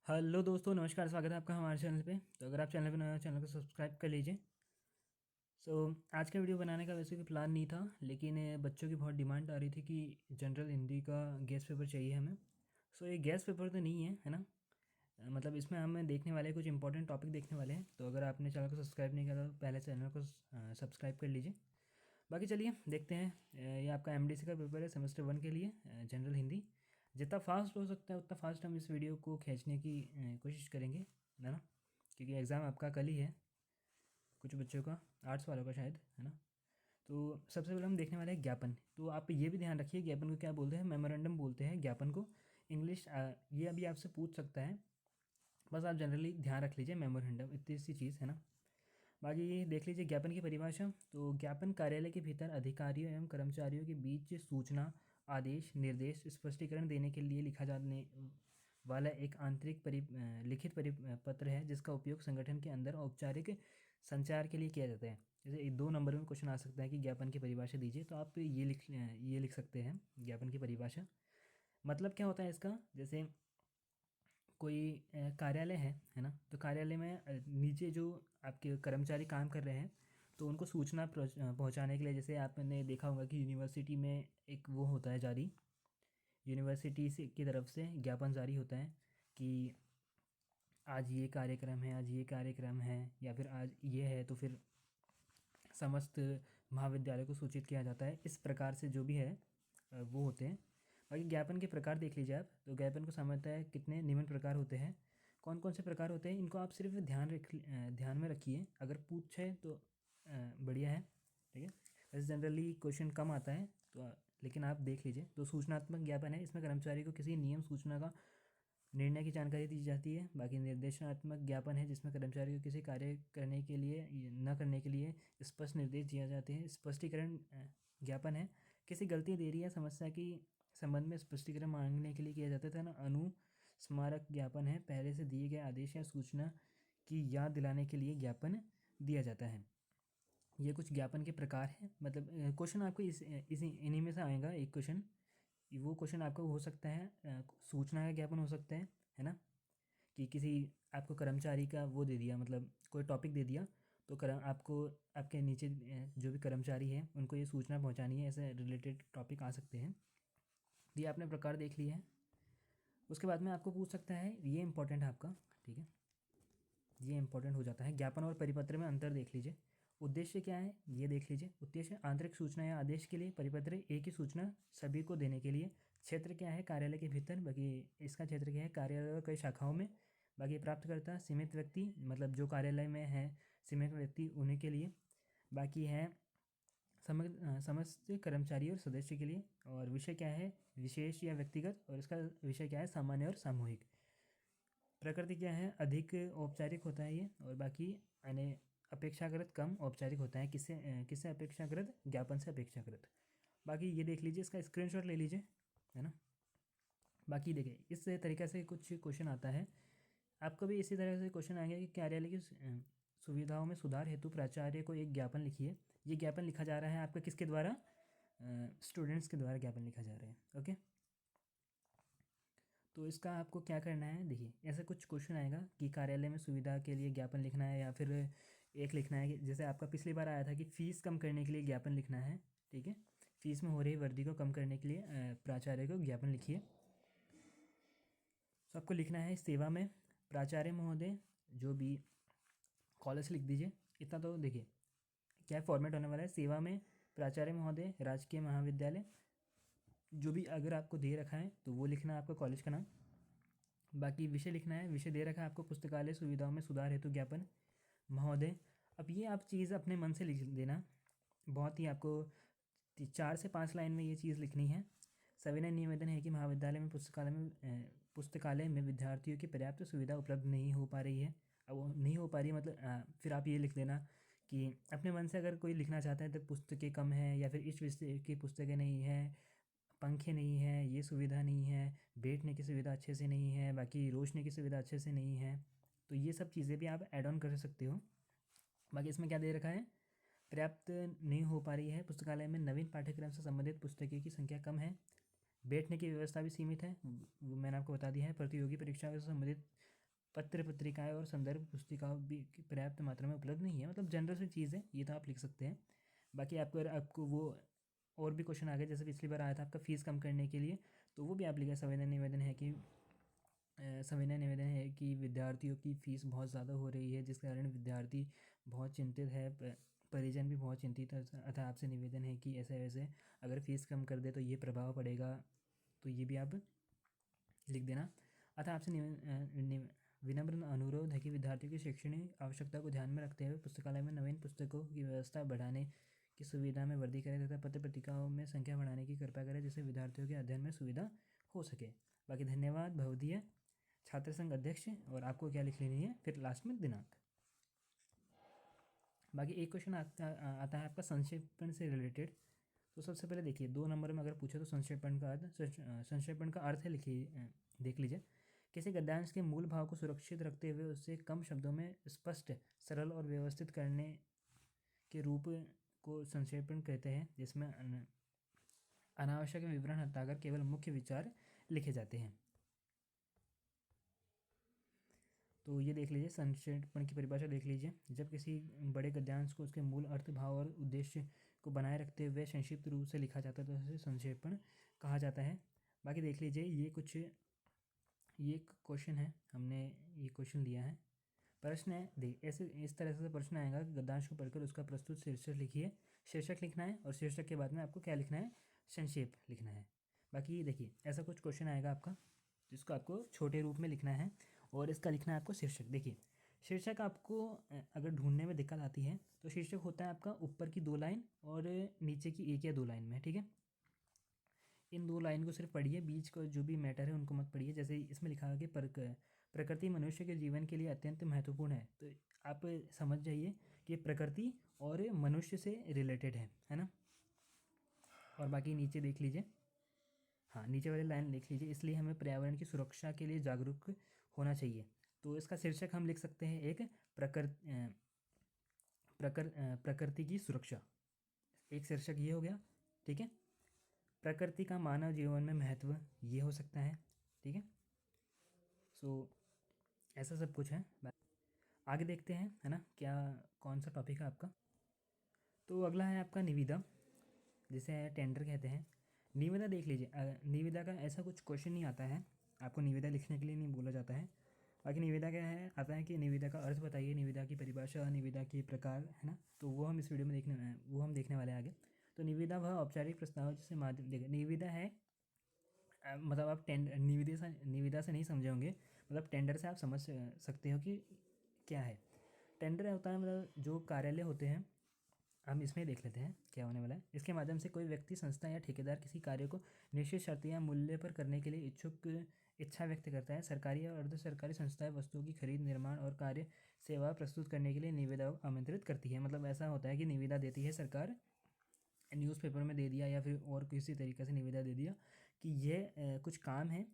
Hello दोस्तों, नमस्कार। स्वागत है आपका हमारे चैनल पे। तो अगर आप चैनल पे नए हो, चैनल को सब्सक्राइब कर लीजिए। आज का वीडियो बनाने का वैसे कोई प्लान नहीं था, लेकिन बच्चों की बहुत डिमांड आ रही थी कि जनरल हिंदी का गेस्ट पेपर चाहिए हमें। ये गेस्ट पेपर तो नहीं है ना। मतलब इसमें हम देखने वाले हैं, कुछ इंपॉर्टेंट टॉपिक देखने वाले हैं। तो अगर आपने चैनल को सब्सक्राइब नहीं किया तो पहले चैनल को सब्सक्राइब कर लीजिए। बाकी चलिए देखते हैं। ये आपका एमडीसी का पेपर है सेमेस्टर 1 के लिए, जनरल हिंदी। जितना फास्ट हो सकता है उतना फास्ट हम इस वीडियो को खींचने की कोशिश करेंगे, है ना। क्योंकि एग्ज़ाम आपका कल ही है, कुछ बच्चों का, आर्ट्स वालों का शायद, है ना। तो सबसे पहले हम देखने वाले हैं ज्ञापन। तो आप ये भी ध्यान रखिए, ज्ञापन को क्या बोलते हैं, मेमोरेंडम बोलते हैं ज्ञापन को। इंग्लिश ये अभी आपसे पूछ सकता है, बस आप जनरली ध्यान रख लीजिए, मेमोरेंडम इतनी सी चीज़ है ना। बाकी देख लीजिए ज्ञापन की परिभाषा। तो ज्ञापन कार्यालय के भीतर अधिकारियों एवं कर्मचारियों के बीच सूचना, आदेश, निर्देश, स्पष्टीकरण देने के लिए लिखा जाने वाला एक आंतरिक लिखित परिपत्र है, जिसका उपयोग संगठन के अंदर औपचारिक संचार के लिए किया जाता है। जैसे 2 नंबर में क्वेश्चन आ सकता है कि ज्ञापन की परिभाषा दीजिए, तो आप ये लिख सकते हैं ज्ञापन की परिभाषा। मतलब क्या होता है इसका, जैसे कोई कार्यालय है ना। तो कार्यालय में नीचे जो आपके कर्मचारी काम कर रहे हैं, तो उनको सूचना पहुंचाने के लिए, जैसे आपने देखा होगा कि यूनिवर्सिटी में एक वो होता है जारी, यूनिवर्सिटी से की तरफ से ज्ञापन जारी होता है कि आज ये कार्यक्रम है, आज ये कार्यक्रम है, या फिर आज ये है, तो फिर समस्त महाविद्यालय को सूचित किया जाता है। इस प्रकार से जो भी है वो होते हैं। बाकी ज्ञापन के प्रकार देख लीजिए आप। तो ज्ञापन को समझता है कितने निम्न प्रकार होते हैं। कौन कौन से प्रकार होते हैं, इनको आप सिर्फ ध्यान में रखिए। अगर पूछे तो बढ़िया है, ठीक है। वैसे जनरली क्वेश्चन कम आता है, तो लेकिन आप देख लीजिए। तो सूचनात्मक ज्ञापन है, इसमें कर्मचारी को किसी नियम, सूचना का, निर्णय की जानकारी दी जाती है। बाकी निर्देशनात्मक ज्ञापन है, जिसमें कर्मचारी को किसी कार्य करने के लिए न करने के लिए स्पष्ट निर्देश दिए जाते हैं। स्पष्टीकरण ज्ञापन है, किसी गलती, देरी या समस्या की संबंध में स्पष्टीकरण मांगने के लिए किया जाता था ना। अनुस्मारक ज्ञापन है, पहले से दिए गए आदेश या सूचना की याद दिलाने के लिए ज्ञापन दिया जाता है। ये कुछ ज्ञापन के प्रकार हैं। मतलब क्वेश्चन आपको इन्हीं में से आएगा एक क्वेश्चन। वो क्वेश्चन आपका हो सकता है सूचना का ज्ञापन हो सकता है ना। कि किसी आपको कर्मचारी का वो दे दिया, मतलब कोई टॉपिक दे दिया, तो आपको आपके नीचे जो भी कर्मचारी हैं उनको ये सूचना पहुंचानी है, ऐसे रिलेटेड टॉपिक आ सकते हैं। तो ये आपने प्रकार देख लिया है। उसके बाद में आपको पूछ सकता है, ये इंपॉर्टेंट है आपका, ठीक है, ये इंपॉर्टेंट हो जाता है। ज्ञापन और परिपत्र में अंतर देख लीजिए। उद्देश्य क्या है ये देख लीजिए। उद्देश्य आंतरिक सूचना या आदेश के लिए, परिपत्र एक ही सूचना सभी को देने के लिए। क्षेत्र क्या है, कार्यालय के भीतर। बाकी इसका क्षेत्र क्या है, कार्यालय और कई शाखाओं में। बाकी प्राप्तकर्ता सीमित व्यक्ति, मतलब जो कार्यालय में है सीमित व्यक्ति, उन्हीं के लिए। बाकी है समस्त कर्मचारी और सदस्य के लिए। और विषय क्या है, विशेष या व्यक्तिगत। और इसका विषय क्या है, सामान्य और सामूहिक। प्रकृति क्या है, अधिक औपचारिक होता है ये। और बाकी यानी अपेक्षाकृत कम औपचारिक होता है। किससे अपेक्षाकृत, ज्ञापन से अपेक्षाकृत। बाकी ये देख लीजिए, इसका स्क्रीनशॉट ले लीजिए, है ना। बाकी देखिए, इस तरीके से कुछ क्वेश्चन आता है आपको भी। इसी तरह से क्वेश्चन आएंगे कि कार्यालय की सुविधाओं में सुधार हेतु प्राचार्य को एक ज्ञापन लिखिए। ये ज्ञापन लिखा जा रहा है आपका किसके द्वारा, स्टूडेंट्स के द्वारा ज्ञापन लिखा जा रहा है, ओके। तो इसका आपको क्या करना है, देखिए ऐसा कुछ क्वेश्चन आएगा कि कार्यालय में सुविधा के लिए ज्ञापन लिखना है, या फिर एक लिखना है कि जैसे आपका पिछली बार आया था कि फ़ीस कम करने के लिए ज्ञापन लिखना है, ठीक है। फीस में हो रही वृद्धि को कम करने के लिए प्राचार्य को ज्ञापन लिखिए। तो आपको लिखना है सेवा में प्राचार्य महोदय, जो भी कॉलेज लिख दीजिए। इतना तो देखिए क्या फॉर्मेट होने वाला है, सेवा में प्राचार्य महोदय, राजकीय महाविद्यालय, जो भी अगर आपको दे रखा है तो वो लिखना है आपका कॉलेज का नाम। बाकी विषय लिखना है, विषय दे रखा है आपको पुस्तकालय सुविधाओं में सुधार हेतु ज्ञापन महोदय। अब ये आप चीज़ अपने मन से लिख देना, बहुत ही आपको 4 से 5 लाइन में ये चीज़ लिखनी है। सविनय निवेदन है कि महाविद्यालय में पुस्तकालय में विद्यार्थियों की पर्याप्त सुविधा उपलब्ध नहीं हो पा रही है। अब वो नहीं हो पा रही है, मतलब फिर आप ये लिख देना कि अपने मन से अगर कोई लिखना चाहता है तो पुस्तकें कम है, या फिर इस विषय की पुस्तकें नहीं है, पंखे नहीं है, ये सुविधा नहीं है, बैठने की सुविधा अच्छे से नहीं है, बाकी रोशनी की सुविधा अच्छे से नहीं है। तो ये सब चीज़ें भी आप ऐड ऑन कर सकते हो। बाकी इसमें क्या दे रखा है, पर्याप्त नहीं हो पा रही है पुस्तकालय में, नवीन पाठ्यक्रम से संबंधित पुस्तकों की संख्या कम है, बैठने की व्यवस्था भी सीमित है, वो मैंने आपको बता दिया है। प्रतियोगी परीक्षा से संबंधित पत्र पत्रिकाएं और संदर्भ पुस्तिकाओं भी की पर्याप्त मात्रा में उपलब्ध नहीं है। मतलब जनरल सी चीज़ है, ये तो आप लिख सकते हैं। बाकी आपको अगर आपको वो और भी क्वेश्चन आ गए, जैसे पिछली बार आया था आपका फ़ीस कम करने के लिए, तो वो भी आप लिखा संवेदन निवेदन है कि संवेदन निवेदन है कि विद्यार्थियों की फ़ीस बहुत ज़्यादा हो रही है, जिस कारण विद्यार्थी बहुत चिंतित है, परिजन भी बहुत चिंतित है, अतः आपसे निवेदन है कि ऐसे वैसे अगर फ़ीस कम कर दे तो ये प्रभाव पड़ेगा, तो ये भी आप लिख देना। अतः आपसे विनम्र अनुरोध है कि विद्यार्थियों की शैक्षणिक आवश्यकता को ध्यान में रखते हुए पुस्तकालय में नवीन पुस्तकों की व्यवस्था बढ़ाने की सुविधा में वृद्धि करें तथा पत्र पत्रिकाओं में संख्या बढ़ाने की कृपा करें, जिससे विद्यार्थियों के अध्ययन में सुविधा हो सके। बाकी धन्यवाद भवदीय छात्र संघ अध्यक्ष। और आपको क्या लिख लेनी है फिर लास्ट में दिनांक। बाकी एक क्वेश्चन आता है आपका संक्षेपण से रिलेटेड। तो सबसे पहले देखिए 2 नंबर में अगर पूछे तो संक्षेपण का अर्थ, संक्षेपण का अर्थ है, लिखिए देख लीजिए। किसी गद्यांश के मूल भाव को सुरक्षित रखते हुए उससे कम शब्दों में स्पष्ट, सरल और व्यवस्थित करने के रूप को संक्षेपण कहते हैं, जिसमें अनावश्यक विवरण हटाकर केवल मुख्य विचार लिखे जाते हैं। तो ये देख लीजिए, संक्षेपण की परिभाषा देख लीजिए। जब किसी बड़े गद्यांश को उसके मूल अर्थ, भाव और उद्देश्य को बनाए रखते हुए संक्षिप्त रूप से लिखा जाता है तो उसे संक्षेपण कहा जाता है। बाकी देख लीजिए, ये एक क्वेश्चन है, हमने ये क्वेश्चन लिया है। प्रश्न है, देख ऐसे इस तरह से प्रश्न आएगा कि गद्यांश को पढ़कर उसका प्रस्तुत शीर्षक लिखिए। शीर्षक लिखना है और शीर्षक के बाद में आपको क्या लिखना है, संक्षेप लिखना है। बाकी देखिए ऐसा कुछ क्वेश्चन आएगा आपका, जिसको आपको छोटे रूप में लिखना है और इसका लिखना है आपको शीर्षक। देखिए शीर्षक आपको अगर ढूंढने में दिक्कत आती है तो शीर्षक होता है आपका ऊपर की 2 लाइन और नीचे की 1 या 2 लाइन में, ठीक है। इन 2 लाइन को सिर्फ पढ़िए, बीच का जो भी मैटर है उनको मत पढ़िए। जैसे इसमें लिखा है कि प्रकृति मनुष्य के जीवन के लिए अत्यंत महत्वपूर्ण है, तो आप समझ जाइए कि प्रकृति और मनुष्य से रिलेटेड है ना। और बाकी नीचे देख लीजिए, हाँ नीचे वाली लाइन लिख लीजिए, इसलिए हमें पर्यावरण की सुरक्षा के लिए जागरूक होना चाहिए। तो इसका शीर्षक हम लिख सकते हैं एक प्रकृति की सुरक्षा, एक शीर्षक ये हो गया, ठीक है। प्रकृति का मानव जीवन में महत्व ये हो सकता है, ठीक है। सो ऐसा सब कुछ है। आगे देखते हैं, है ना, क्या कौन सा टॉपिक है आपका। तो अगला है आपका निविदा, जिसे टेंडर कहते हैं। निविदा देख लीजिए, निविदा का ऐसा कुछ क्वेश्चन नहीं आता है, आपको निविदा लिखने के लिए नहीं बोला जाता है। बाकी निविदा क्या है, आता है कि निविदा का अर्थ बताइए, निविदा की परिभाषा, निविदा के प्रकार, है ना। तो वो हम इस वीडियो में वो हम देखने वाले हैं आगे। तो निविदा वह औपचारिक प्रस्ताव जिससे माध्यम, देखिए निविदा है मतलब आप निविदा से नहीं समझे होंगे, मतलब टेंडर से आप समझ सकते हो कि क्या है। टेंडर होता है मतलब जो कार्यालय होते हैं, हम इसमें देख लेते हैं क्या होने वाला है। इसके माध्यम से कोई व्यक्ति, संस्था या ठेकेदार किसी कार्य को निश्चित शर्त या मूल्य पर करने के लिए इच्छा व्यक्त करता है। सरकारी और अर्ध सरकारी संस्थाएं वस्तुओं की खरीद, निर्माण और कार्य सेवा प्रस्तुत करने के लिए निविदा को आमंत्रित करती है। मतलब ऐसा होता है कि निविदा देती है सरकार, न्यूज़पेपर में दे दिया या फिर और किसी तरीके से निविदा दे दिया कि ये कुछ काम है,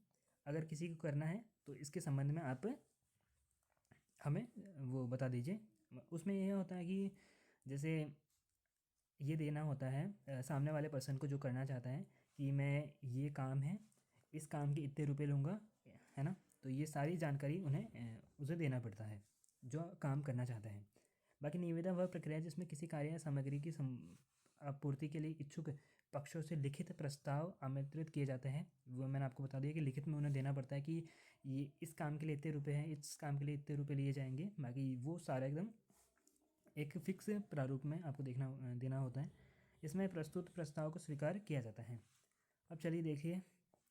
अगर किसी को करना है तो इसके संबंध में आप हमें वो बता दीजिए। उसमें यह होता है कि जैसे ये देना होता है सामने वाले पर्सन को जो करना चाहता है कि मैं ये काम है, इस काम के इतने रुपए लूँगा, है ना। तो ये सारी जानकारी उन्हें उसे देना पड़ता है जो काम करना चाहता है। बाकी निविदा वह प्रक्रिया है जिसमें किसी कार्य या सामग्री की आपूर्ति के लिए इच्छुक पक्षों से लिखित प्रस्ताव आमंत्रित किए जाते हैं। वो मैंने आपको बता दिया कि लिखित में उन्हें देना पड़ता है कि ये इस काम के लिए इतने रुपए हैं, इस काम के लिए इतने रुपए लिए जाएंगे। बाकी वो सारा एकदम एक फिक्स प्रारूप में आपको देना होता है। इसमें प्रस्तुत प्रस्ताव को स्वीकार किया जाता है। अब चलिए देखिए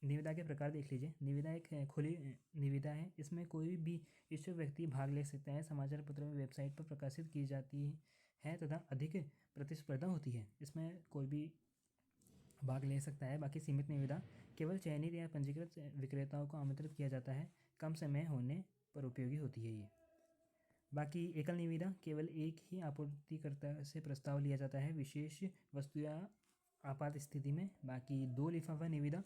निविदा के प्रकार देख लीजिए। निविदा एक खुली निविदा है, इसमें कोई भी इच्छुक व्यक्ति भाग ले सकता है। समाचार पत्र में वेबसाइट पर प्रकाशित की जाती है तथा अधिक प्रतिस्पर्धा होती है, इसमें कोई भी भाग ले सकता है। बाकी सीमित निविदा, केवल चयनित या पंजीकृत विक्रेताओं को आमंत्रित किया जाता है, कम समय होने पर उपयोगी होती है ये। बाकी एकल निविदा, केवल एक ही आपूर्तिकर्ता से प्रस्ताव लिया जाता है विशेष वस्तु या आपात स्थिति में। बाकी 2 लिफाफा निविदा,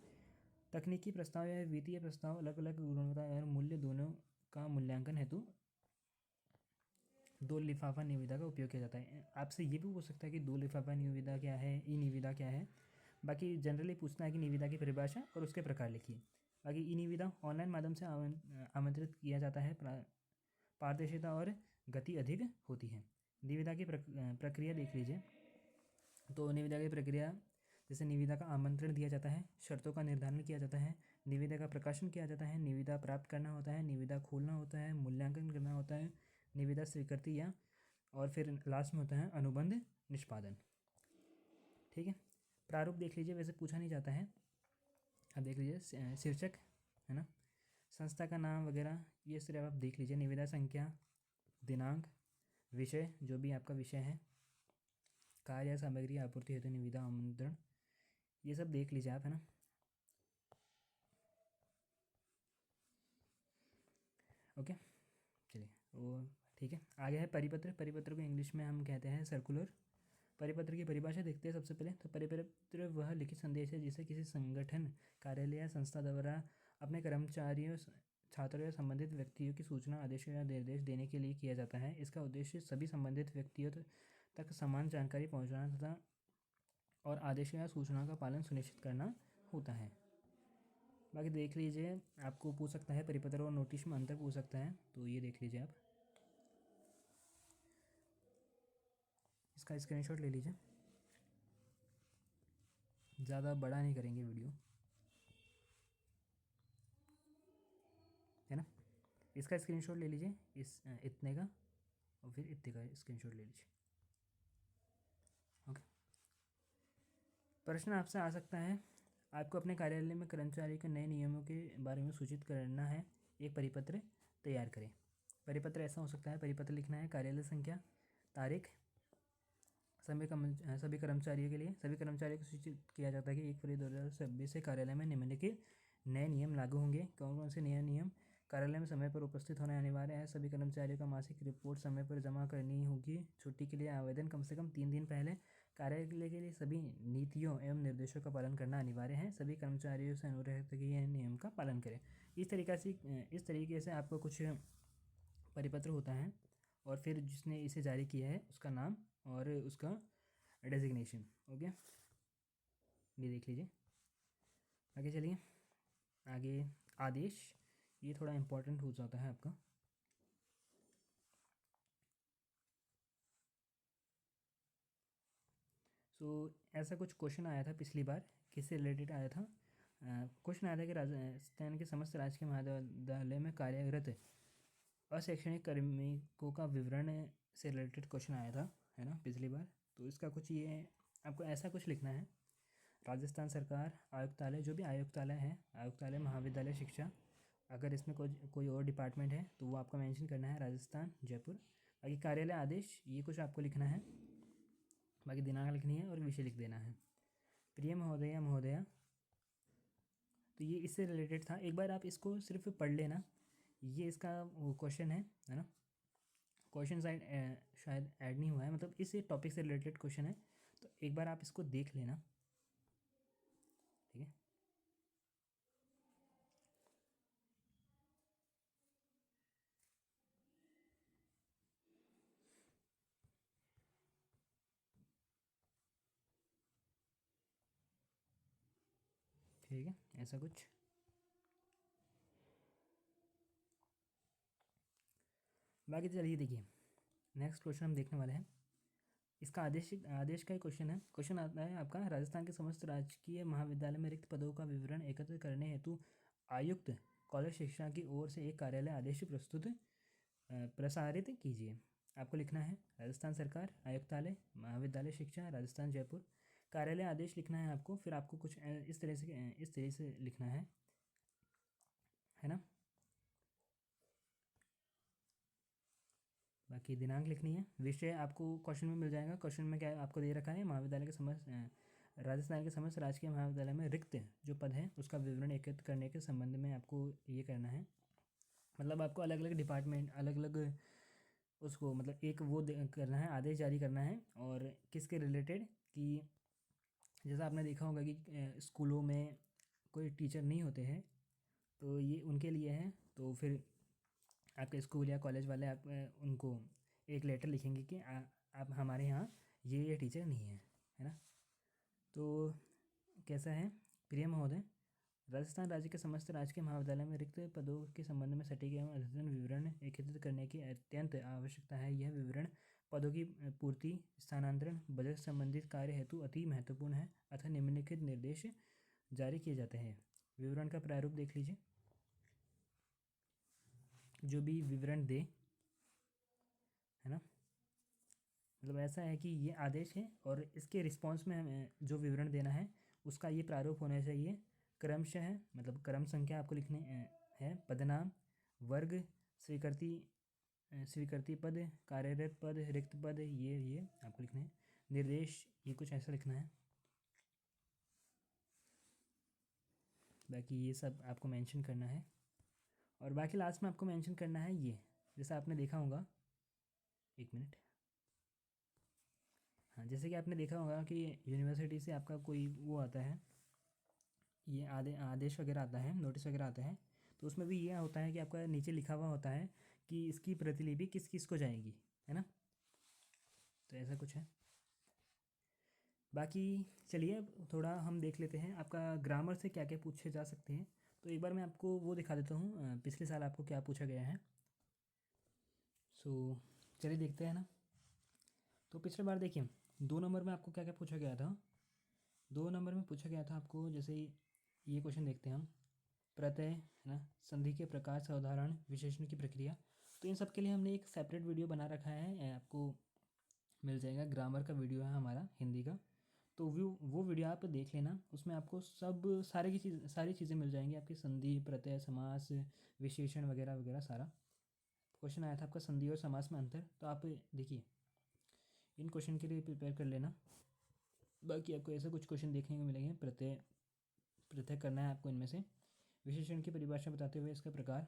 तकनीकी प्रस्ताव या वित्तीय प्रस्ताव, अलग अलग गुणवत्ता और मूल्य दोनों का मूल्यांकन हेतु 2 लिफाफा निविदा का उपयोग किया जाता है। आपसे ये भी पूछ सकता है कि 2 लिफाफा निविदा क्या है, ई निविदा क्या है। बाकी जनरली पूछना है कि निविदा की परिभाषा और उसके प्रकार लिखिए। बाकी ई निविदा ऑनलाइन माध्यम से आमंत्रित किया जाता है, पारदर्शिता और गति अधिक होती है। निविदा की प्रक्रिया देख लीजिए। तो निविदा की प्रक्रिया, जैसे निविदा का आमंत्रण दिया जाता है, शर्तों का निर्धारण किया जाता है, निविदा का प्रकाशन किया जाता है, निविदा प्राप्त करना होता है, निविदा खोलना होता है, मूल्यांकन करना होता है, निविदा स्वीकृति या और फिर लास्ट में होता है अनुबंध निष्पादन। ठीक है, प्रारूप देख लीजिए, वैसे पूछा नहीं जाता है। अब देख लीजिए शीर्षक है ना, संस्था का नाम वगैरह ये सिर्फ आप देख लीजिए। निविदा संख्या, दिनांक, विषय जो भी आपका विषय है, कार्य या सामग्री आपूर्ति हेतु निविदा आमंत्रण, ये सब देख लीजिए आप, है ना। ओके, चलिए वो ठीक है। आगे है परिपत्र। परिपत्र को इंग्लिश में हम कहते हैं सर्कुलर। परिपत्र की परिभाषा देखते हैं सबसे पहले। तो परिपत्र वह लिखित संदेश है जिसे किसी संगठन, कार्यालय या संस्था द्वारा अपने कर्मचारियों, छात्रों या संबंधित व्यक्तियों की सूचना, आदेशों या निर्देश देने के लिए किया जाता है। इसका उद्देश्य सभी संबंधित व्यक्तियों तक समान जानकारी पहुंचाना तथा और आदेशों या सूचना का पालन सुनिश्चित करना होता है। बाकी देख लीजिए, आपको पूछ सकता है परिपत्र और नोटिस में अंतर पूछ सकता है, तो ये देख लीजिए आप, इसका स्क्रीनशॉट ले लीजिए। ज़्यादा बड़ा नहीं करेंगे वीडियो, है ना। इसका स्क्रीनशॉट ले लीजिए, इस इतने का और फिर इतने का स्क्रीनशॉट ले लीजिए। ओके, प्रश्न आपसे आ सकता है, आपको अपने कार्यालय में कर्मचारी के नए नियमों के बारे में सूचित करना है, एक परिपत्र तैयार करें। परिपत्र ऐसा हो सकता है, परिपत्र लिखना है, कार्यालय संख्या, तारीख, सभी कर्मचारियों के लिए, सभी कर्मचारियों को सूचित किया जाता है कि 1 फरवरी 2026 से कार्यालय में निम्नलिखित नए नियम लागू होंगे। कौन कौन से नए नियम? कार्यालय में समय पर उपस्थित होना अनिवार्य है, सभी कर्मचारियों का मासिक रिपोर्ट समय पर जमा करनी होगी, छुट्टी के लिए आवेदन कम से कम 3 दिन पहले, कार्यालय के लिए सभी नीतियों एवं निर्देशों का पालन करना अनिवार्य है, सभी कर्मचारियों से अनुरोध है कि यह नियम का पालन करें। इस तरीके से आपको कुछ परिपत्र होता है और फिर जिसने इसे जारी किया है उसका नाम और उसका डेजिग्नेशन। ओके, ये देख लीजिए। आगे चलिए, आगे आदेश, ये थोड़ा इम्पोर्टेंट हो जाता है आपका। ऐसा कुछ क्वेश्चन आया था पिछली बार, किससे रिलेटेड आया था? क्वेश्चन आया था कि राजस्थान के समस्त राजकीय महाविद्यालय में कार्यरत अशैक्षणिक कार्मिकों का विवरण से रिलेटेड क्वेश्चन आया था, है ना, पिछली बार। तो इसका कुछ ये आपको ऐसा कुछ लिखना है, राजस्थान सरकार आयुक्तालय, जो भी आयुक्तालय है, आयुक्तालय महाविद्यालय शिक्षा, अगर इसमें कोई और डिपार्टमेंट है तो वो आपको मेंशन करना है, राजस्थान जयपुर। बाकी कार्यालय आदेश, ये कुछ आपको लिखना है, बाकी दिनांक लिखनी है और विषय लिख देना है। प्रिय महोदय महोदया, तो ये इससे रिलेटेड था, एक बार आप इसको सिर्फ पढ़ लेना, ये इसका वो क्वेश्चन है ना। क्वेश्चन शायद ऐड नहीं हुआ है, मतलब इस टॉपिक से रिलेटेड क्वेश्चन है, तो एक बार आप इसको देख लेना, ठीक है। ठीक है, ऐसा कुछ। बाकी चलिए देखिए, नेक्स्ट क्वेश्चन हम देखने वाले हैं, इसका आदेश का ही क्वेश्चन है। क्वेश्चन आता है आपका, राजस्थान के समस्त राजकीय महाविद्यालय में रिक्त पदों का विवरण एकत्र करने हेतु आयुक्त कॉलेज शिक्षा की ओर से एक कार्यालय आदेश प्रसारित कीजिए। आपको लिखना है, राजस्थान सरकार आयुक्तालय महाविद्यालय शिक्षा राजस्थान जयपुर, कार्यालय आदेश लिखना है आपको, फिर आपको कुछ इस तरह से लिखना है ना। बाकी दिनांक लिखनी है, विषय आपको क्वेश्चन में मिल जाएगा। क्वेश्चन में क्या आपको दे रखा है, महाविद्यालय के समस्त राजस्थान के समस्त राजकीय महाविद्यालय में रिक्त जो पद है उसका विवरण एकत्र करने के संबंध में आपको ये करना है, मतलब आपको अलग अलग डिपार्टमेंट, अलग अलग उसको, मतलब एक वो करना है, आदेश जारी करना है, और किसके रिलेटेड, कि जैसा आपने देखा होगा कि स्कूलों में कोई टीचर नहीं होते हैं, तो ये उनके लिए है। तो फिर आपके स्कूल या कॉलेज वाले आप उनको एक लेटर लिखेंगे कि आप हमारे यहाँ ये टीचर नहीं है, है ना। तो कैसा है, प्रिय महोदय, राजस्थान राज्य के समस्त राजकीय महाविद्यालय में रिक्त पदों के संबंध में सटीक एवं अद्यतन विवरण एकत्रित करने की अत्यंत आवश्यकता है। यह विवरण पदों की पूर्ति, स्थानांतरण, बजट संबंधित कार्य हेतु अति महत्वपूर्ण है। अतः निम्नलिखित निर्देश जारी किए जाते हैं। विवरण का प्रारूप देख लीजिए। जो भी विवरण दे, है ना, मतलब ऐसा है कि ये आदेश है और इसके रिस्पॉन्स में हमें जो विवरण देना है उसका ये प्रारूप होना चाहिए। क्रमशः है, मतलब क्रम संख्या आपको लिखने है, पदनाम, वर्ग, स्वीकृति स्वीकृति पद, कार्यरत पद, रिक्त पद, ये आपको लिखने हैं। निर्देश ये कुछ ऐसा लिखना है। बाकी ये सब आपको मेंशन करना है और बाकी लास्ट में आपको मेंशन करना है ये, जैसा आपने देखा होगा, एक मिनट, हाँ, जैसे कि आपने देखा होगा कि यूनिवर्सिटी से आपका कोई वो आता है, ये आदेश वगैरह आता है, नोटिस वगैरह आता है, तो उसमें भी ये होता है कि आपका नीचे लिखा हुआ होता है कि इसकी प्रतिलिपि किस किस को जाएगी, है ना। तो ऐसा कुछ है। बाकी चलिए थोड़ा हम देख लेते हैं आपका ग्रामर से क्या क्या पूछे जा सकते हैं। तो एक बार मैं आपको वो दिखा देता हूँ, पिछले साल आपको क्या पूछा गया है। सो चलिए देखते हैं ना। तो पिछले बार देखिए 2 नंबर में आपको क्या क्या पूछा गया था। 2 नंबर में पूछा गया था आपको, जैसे ये क्वेश्चन देखते हैं हम, प्रत्यय, है ना, संधि के प्रकार, साधारण, विशेषण की प्रक्रिया। तो इन सब के लिए हमने एक सेपरेट वीडियो बना रखा है, आपको मिल जाएगा। ग्रामर का वीडियो है हमारा हिंदी का, तो वो वीडियो आप देख लेना। उसमें आपको सब सारी चीज़ें मिल जाएंगी आपकी, संधि, प्रत्यय, समास, विशेषण वगैरह वगैरह सारा। क्वेश्चन आया था आपका संधि और समास में अंतर, तो आप देखिए इन क्वेश्चन के लिए प्रिपेयर कर लेना। बाकी आपको ऐसे कुछ क्वेश्चन देखने को मिलेंगे। प्रत्यय करना है आपको इनमें से, विशेषण की परिभाषा बताते हुए इसका प्रकार।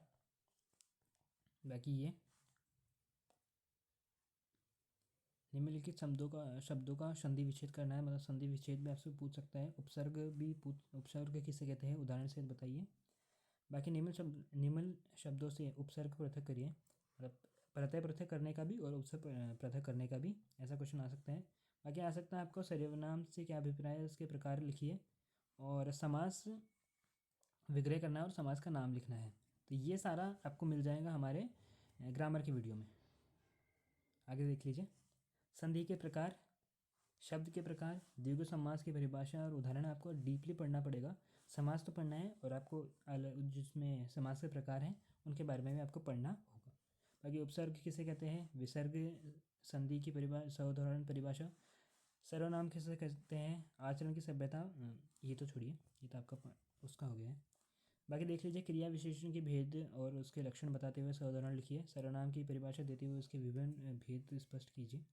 बाकी ये निम्नलिखित शब्दों का संधि विच्छेद करना है, मतलब संधि विच्छेद भी आपसे पूछ सकता है। उपसर्ग किसे कहते हैं, उदाहरण से बताइए। बाकी निम्न शब्दों से उपसर्ग पृथक करिए, मतलब प्रत्यय पृथक करने का भी और उपसर्ग पृथक करने का भी, ऐसा क्वेश्चन आ सकता है। बाकी आ सकता है आपको सर्वनाम से क्या अभिप्राय है, उसके प्रकार लिखिए, और समास विग्रह करना है और समास का नाम लिखना है। तो ये सारा आपको मिल जाएगा हमारे ग्रामर की वीडियो में। आगे देख लीजिए। संधि के प्रकार, शब्द के प्रकार, द्विगु समास की परिभाषा और उदाहरण आपको डीपली पढ़ना पड़ेगा। समास तो पढ़ना है और आपको जिसमें समास के प्रकार हैं उनके बारे में भी आपको पढ़ना होगा। बाकी उपसर्ग किसे कहते हैं, विसर्ग, संधि की परिभाषा, साधारण परिभाषा, सर्वनाम किसे कहते हैं, आचरण की सभ्यता, ये तो छोड़िए, ये तो आपका उसका हो गया है। बाकी देख लीजिए क्रिया विशेषण के भेद और उसके लक्षण बताते हुए साधारण लिखिए, सर्वनाम की परिभाषा देते हुए उसके विभिन्न भेद स्पष्ट कीजिए।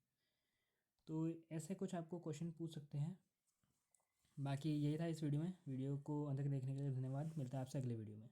तो ऐसे कुछ आपको क्वेश्चन पूछ सकते हैं। बाकी यही था इस वीडियो में। वीडियो को अंत तक देखने के लिए धन्यवाद। मिलता है आपसे अगले वीडियो में।